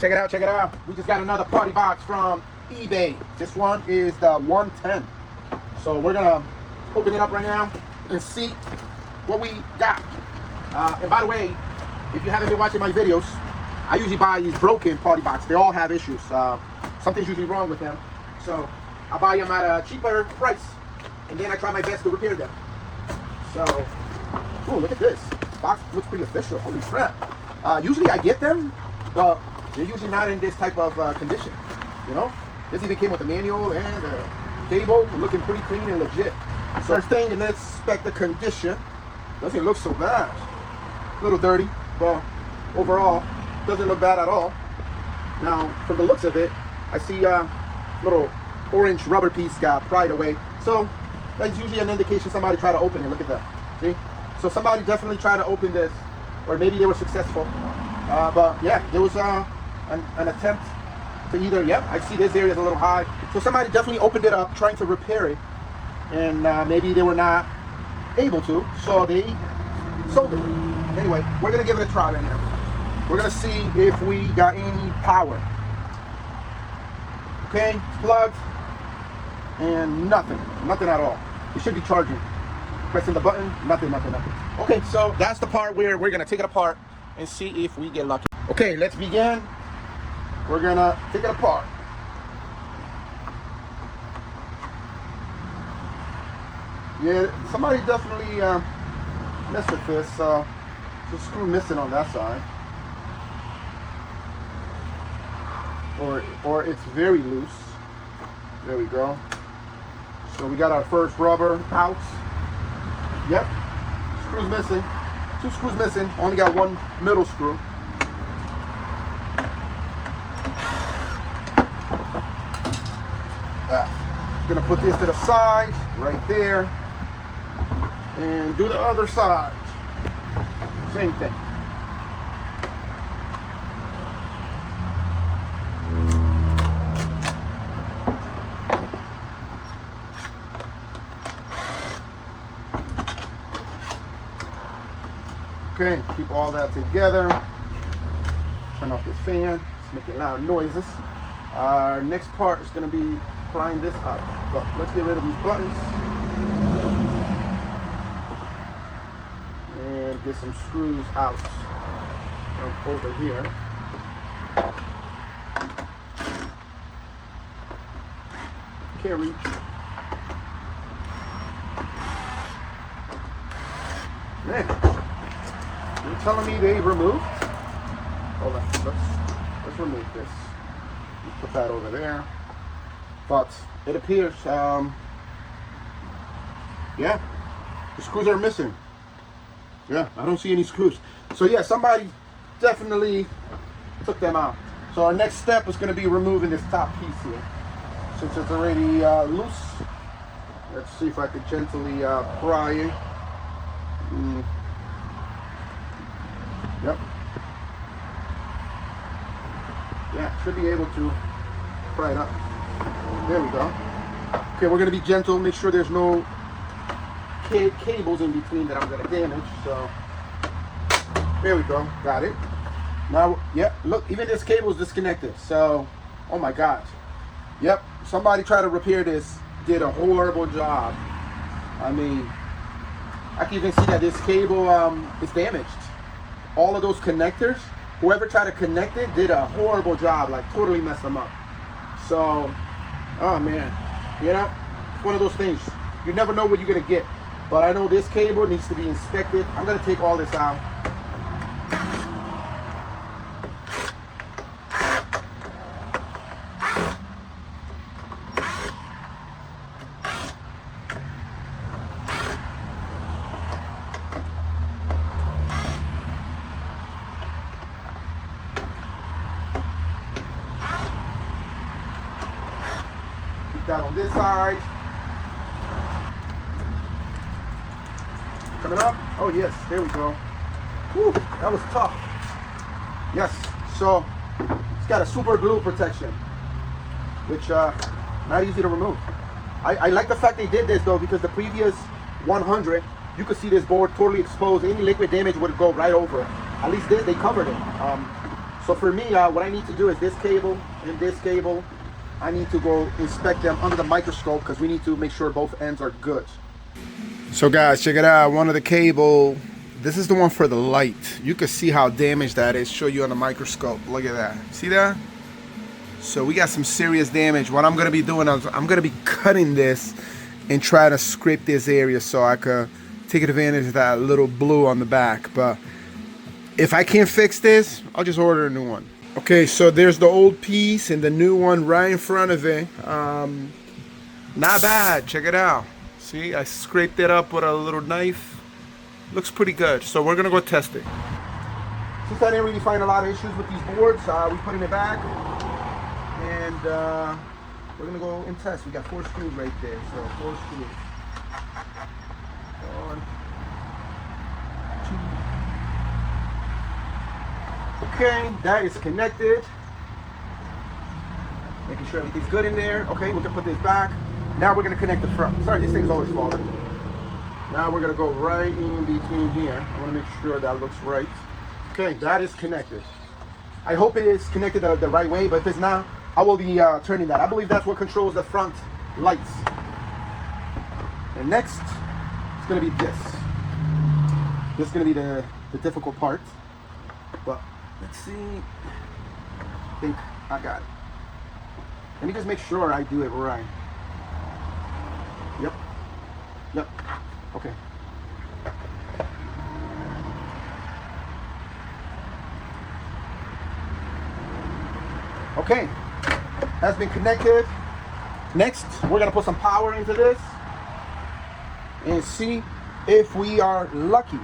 Check it out, check it out. We just got another party box from eBay. This one is the 110. So we're gonna open it up right now and see what we got. And by the way, if you haven't been watching my videos, I usually buy these broken party boxes. They all have issues. Something's usually wrong with them. So I buy them at a cheaper price, and then I try my best to repair them. So, oh, look at this. Box looks pretty official. Holy crap. Usually I get them, but they're usually not in this type of condition. You know? This even came with a manual and a cable, looking pretty clean and legit. First thing, let's inspect the condition. Doesn't look so bad. A little dirty, but overall, doesn't look bad at all. Now, from the looks of it, I see a little orange rubber piece got pried away. So that's usually an indication somebody tried to open it. Look at that. See? So somebody definitely tried to open this, or maybe they were successful. But yeah, there was an attempt to either, I see this area is a little high. So somebody definitely opened it up, trying to repair it. And maybe they were not able to, so they sold it. Anyway, we're gonna give it a try right now. We're gonna see if we got any power. Okay, it's plugged, and nothing at all. It should be charging. Pressing the button, nothing. Okay, so that's the part where we're gonna take it apart and see if we get lucky. Okay, let's begin. We're gonna take it apart. Yeah, somebody definitely messed with this. There's a screw missing on that side, or it's very loose. There we go. So we got our first rubber out. Yep, screws missing. 2 screws missing. Only got 1 middle screw. Gonna put this to the side, right there, and do the other side. Same thing. Okay, keep all that together. Turn off this fan, it's making loud noises. Our next part is going to be prying this up. But let's get rid of these buttons and get some screws out from over here. Can't reach. Man, you're telling me they removed? Hold on, let's remove this. Let's put that over there. But it appears, yeah, the screws are missing. Yeah, I don't see any screws. So yeah, somebody definitely took them out. So our next step is going to be removing this top piece here. Since it's already loose, let's see if I can gently pry it. Yep. Yeah, should be able to pry it up. There we go. Okay, we're going to be gentle, make sure there's no cables in between that I'm going to damage. So, there we go. Got it. Now, yep, look, even this cable is disconnected. So, oh my gosh. Yep, somebody tried to repair this, did a horrible job. I mean, I can even see that this cable is damaged. All of those connectors, whoever tried to connect it did a horrible job, like totally messed them up. So, oh man, you know, it's one of those things. You never know what you're gonna get. But I know this cable needs to be inspected. I'm gonna take all this out. That on this side. Coming up. Oh yes, there we go. Whew, that was tough. Yes, so it's got a super glue protection, which not easy to remove. I like the fact they did this though, because the previous 100, you could see this board totally exposed. Any liquid damage would go right over it. At least they covered it. So for me, what I need to do is this cable and this cable, I need to go inspect them under the microscope because we need to make sure both ends are good. So guys, check it out. One of the cable, this is the one for the light. You can see how damaged that is. Show you on the microscope. Look at that. See that? So we got some serious damage. What I'm gonna be doing is I'm gonna be cutting this and try to scrape this area so I could take advantage of that little blue on the back. But if I can't fix this, I'll just order a new one. Okay, so there's the old piece and the new one right in front of it. Not bad. Check it out. See, I scraped it up with a little knife. Looks pretty good. So we're gonna go test it. Since I didn't really find a lot of issues with these boards, we put in it back, and we're gonna go and test. We got 4 screws right there. So 4 screws. 1, 2. Okay, that is connected. Making sure everything's good in there. Okay, we can put this back. Now we're gonna connect the front. Sorry, this thing's always falling. Now we're gonna go right in between here. I wanna make sure that looks right. Okay, that is connected. I hope it is connected the right way, but if it's not, I will be turning that. I believe that's what controls the front lights. And next, it's gonna be this. This is gonna be the difficult part. But let's see. I think I got it. Let me just make sure I do it right. Yep. Yep. Okay. Okay. Has been connected. Next, we're gonna put some power into this and see if we are lucky.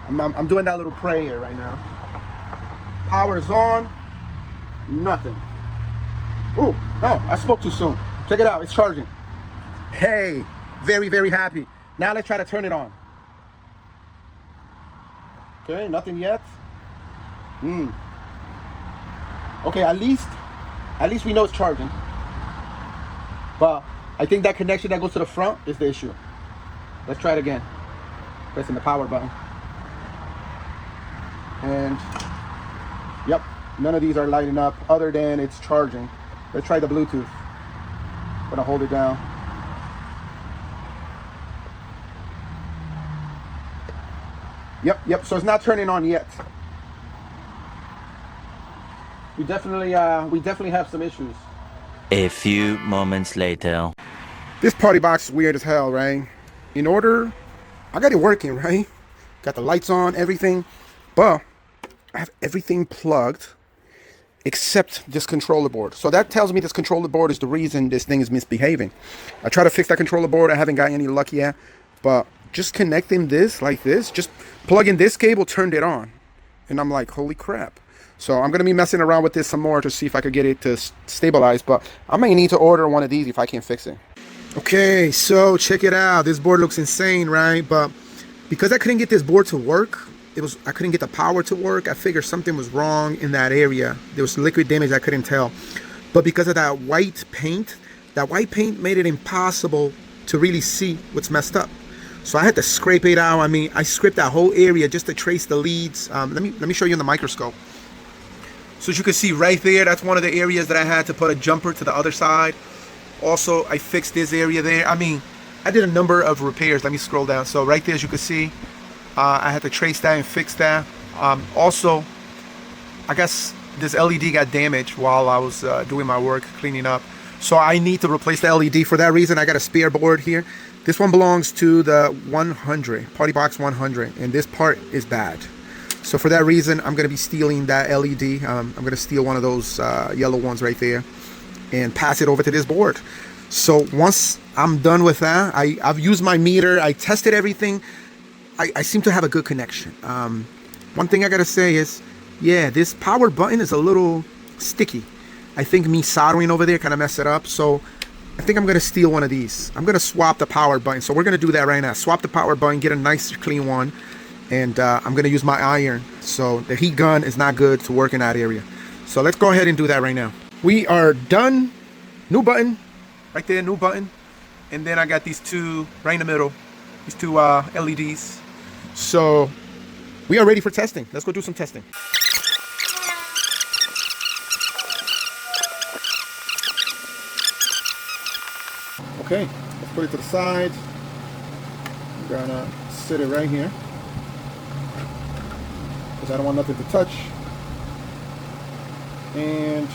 I'm doing that little prayer right now. Power is on. Nothing. Oh, no, I spoke too soon. Check it out, it's charging. Hey, very, very happy. Now let's try to turn it on. Okay, nothing yet. Okay, at least we know it's charging. But I think that connection that goes to the front is the issue. Let's try it again. Pressing the power button. And yep, none of these are lighting up other than it's charging. Let's try the Bluetooth. I'm gonna hold it down. Yep, so it's not turning on yet. We definitely have some issues. A few moments later. This party box is weird as hell, right? I got it working, right? Got the lights on, everything, but I have everything plugged except this controller board. So that tells me this controller board is the reason this thing is misbehaving. I try to fix that controller board. I haven't gotten any luck yet, but just connecting this like this, just plugging this cable turned it on. And I'm like, holy crap. So I'm going to be messing around with this some more to see if I could get it to stabilize, but I may need to order one of these if I can't fix it. Okay, so check it out. This board looks insane, right? But because I couldn't get this board to work, I couldn't get the power to work. I figured something was wrong in that area. There was liquid damage I couldn't tell. But because of that white paint made it impossible to really see what's messed up. So I had to scrape it out. I mean, I scraped that whole area just to trace the leads. Let me show you on the microscope. So as you can see right there, that's one of the areas that I had to put a jumper to the other side. Also, I fixed this area there. I mean, I did a number of repairs. Let me scroll down. So right there, as you can see, I had to trace that and fix that. Also, I guess this LED got damaged while I was doing my work, cleaning up. So I need to replace the LED. For that reason, I got a spare board here. This one belongs to the 100, Partybox 100, and this part is bad. So for that reason, I'm going to be stealing that LED. I'm going to steal one of those yellow ones right there and pass it over to this board. So once I'm done with that, I've used my meter. I tested everything. I seem to have a good connection. One thing I got to say is, yeah, this power button is a little sticky. I think me soldering over there kind of messed it up. So I think I'm going to steal one of these. I'm going to swap the power button. So we're going to do that right now. Swap the power button, get a nice clean one. And I'm going to use my iron. So the heat gun is not good to work in that area. So let's go ahead and do that right now. We are done. New button. Right there, new button. And then I got these two right in the middle. These two LEDs. So we are ready for testing. Let's go do some testing. Okay, let's put it to the side. I'm gonna sit it right here because I don't want nothing to touch. And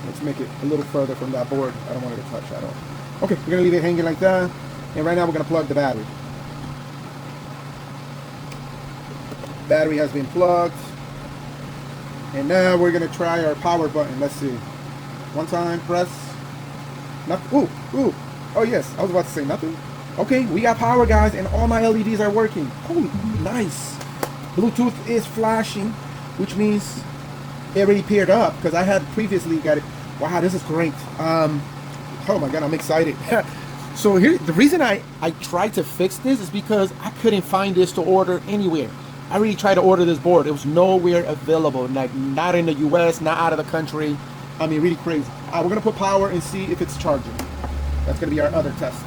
let's make it a little further from that board. I don't want it to touch at all. Okay, we're gonna leave it hanging like that. And right now we're gonna plug the battery. Battery has been plugged. And now we're gonna try our power button. Let's see. One time, press. Nothing. Ooh. Oh yes, I was about to say nothing. Okay, we got power, guys, and all my LEDs are working. Holy, nice. Bluetooth is flashing, which means it already paired up because I had previously got it. Wow, this is great. Oh my God, I'm excited. So here, the reason I tried to fix this is because I couldn't find this to order anywhere. I really tried to order this board. It was nowhere available, like not in the US, not out of the country. I mean, really crazy. We're gonna put power and see if it's charging. That's gonna be our other test.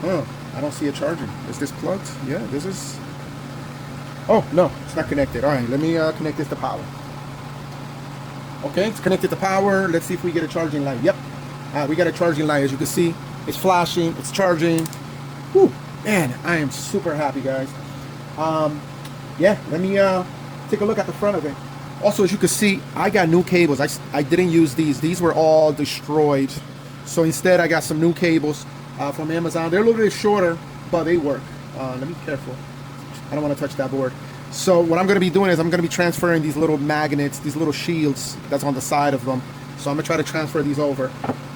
I don't see it charging. Is this plugged? Yeah, this is. Oh no, it's not connected. All right, let me connect this to power. Okay, it's connected to power. Let's see if we get a charging light. Yep, we got a charging light. As you can see, it's flashing, it's charging. Whew, man, I am super happy, guys. Yeah, let me take a look at the front of it. Also, as you can see, I got new cables. I didn't use these. These were all destroyed. So instead, I got some new cables from Amazon. They're a little bit shorter, but they work. Let me be careful. I don't want to touch that board. So what I'm going to be doing is I'm going to be transferring these little magnets, these little shields that's on the side of them. So I'm going to try to transfer these over.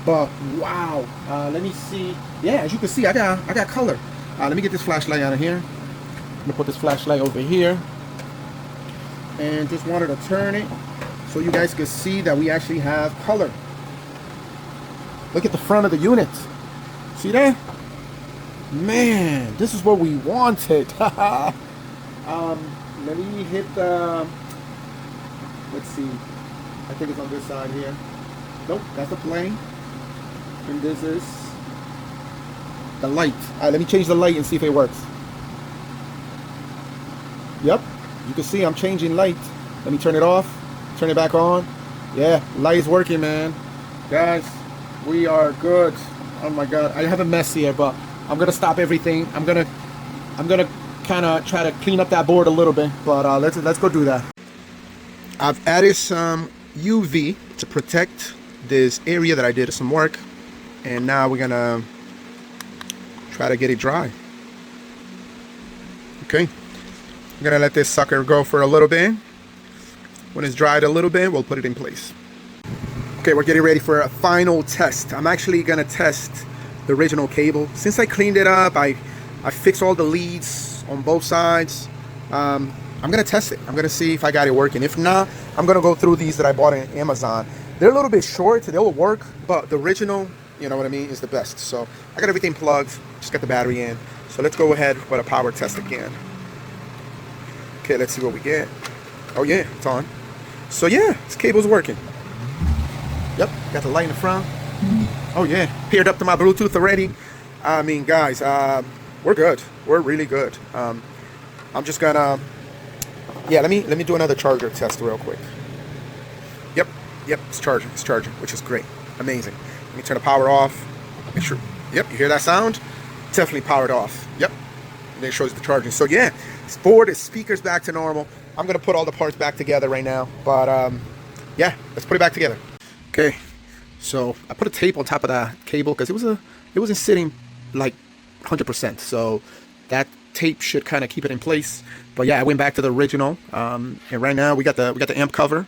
But wow, let me see. Yeah, as you can see, I got color. Let me get this flashlight out of here. I'm going to put this flashlight over here. And just wanted to turn it so you guys can see that we actually have color. Look at the front of the unit. See that? Man, this is what we wanted. Let me hit the, let's see, I think it's on this side here. Nope, that's the plane. And this is the light. Let me change the light and see if it works. Yep, you can see I'm changing light. Let me turn it off, turn it back on. Yeah, light is working, man. Guys, we are good. Oh my God, I have a mess here, but I'm gonna stop everything. I'm gonna kind of try to clean up that board a little bit, but let's go do that. I've added some UV to protect this area that I did some work, and now we're gonna try to get it dry. Okay, I'm gonna let this sucker go for a little bit. When it's dried a little bit, we'll put it in place. Okay, we're getting ready for a final test. I'm actually gonna test the original cable. Since I cleaned it up, I fixed all the leads on both sides. I'm gonna test it. I'm gonna see if I got it working. If not, I'm gonna go through these that I bought on Amazon. They're a little bit short, they'll work, but the original, you know what I mean, is the best. So I got everything plugged, just got the battery in. So let's go ahead with a power test again. Okay, let's see what we get. Oh yeah, it's on. So yeah, this cable's working. Yep, got the light in the front. Oh yeah, paired up to my Bluetooth already. I mean, guys, we're good. We're really good. I'm just gonna, yeah, let me do another charger test real quick. Yep, it's charging, which is great, amazing. Let me turn the power off. Make sure. Yep, you hear that sound? Definitely powered off. Yep, and then it shows the charging. So yeah, this board, its speakers back to normal. I'm gonna put all the parts back together right now, but yeah, let's put it back together. Okay, so I put a tape on top of that cable because it wasn't sitting like 100%. So that tape should kind of keep it in place. But yeah, I went back to the original, and right now we got the amp cover,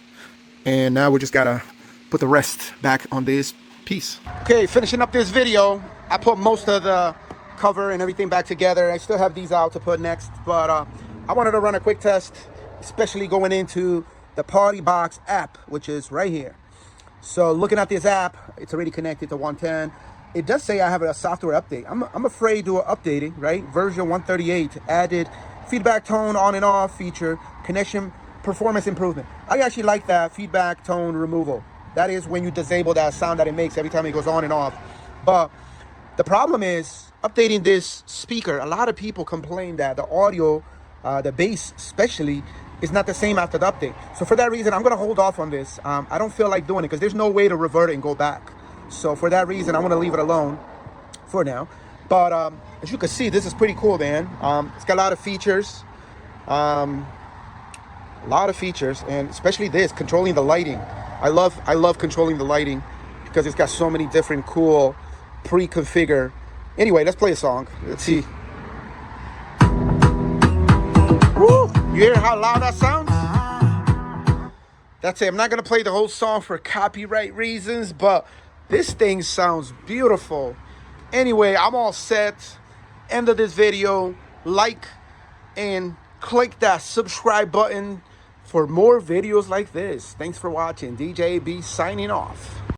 and now we just gotta put the rest back on this piece. Okay, finishing up this video. I put most of the cover and everything back together. I still have these out to put next, but I wanted to run a quick test, especially going into the Partybox app, which is right here. So looking at this app, it's already connected to 110. It does say I have a software update. I'm afraid to update it, right? Version 138 added feedback tone on and off feature, connection performance improvement. I actually like that feedback tone removal. That is when you disable that sound that it makes every time it goes on and off. But the problem is updating this speaker. A lot of people complain that the audio, the bass especially, it's not the same after the update. So for that reason, I'm gonna hold off on this. I don't feel like doing it because there's no way to revert it and go back. So for that reason, I'm gonna leave it alone for now. But as you can see, this is pretty cool, man. It's got a lot of features. A lot of features, and especially this, controlling the lighting. I love controlling the lighting because it's got so many different cool pre-configure. Anyway, let's play a song. Let's see. Woo! You hear how loud that sounds? That's it. I'm not gonna play the whole song for copyright reasons, but this thing sounds beautiful. Anyway, I'm all set. End of this video. Like and click that subscribe button for more videos like this. Thanks for watching. DJ B signing off.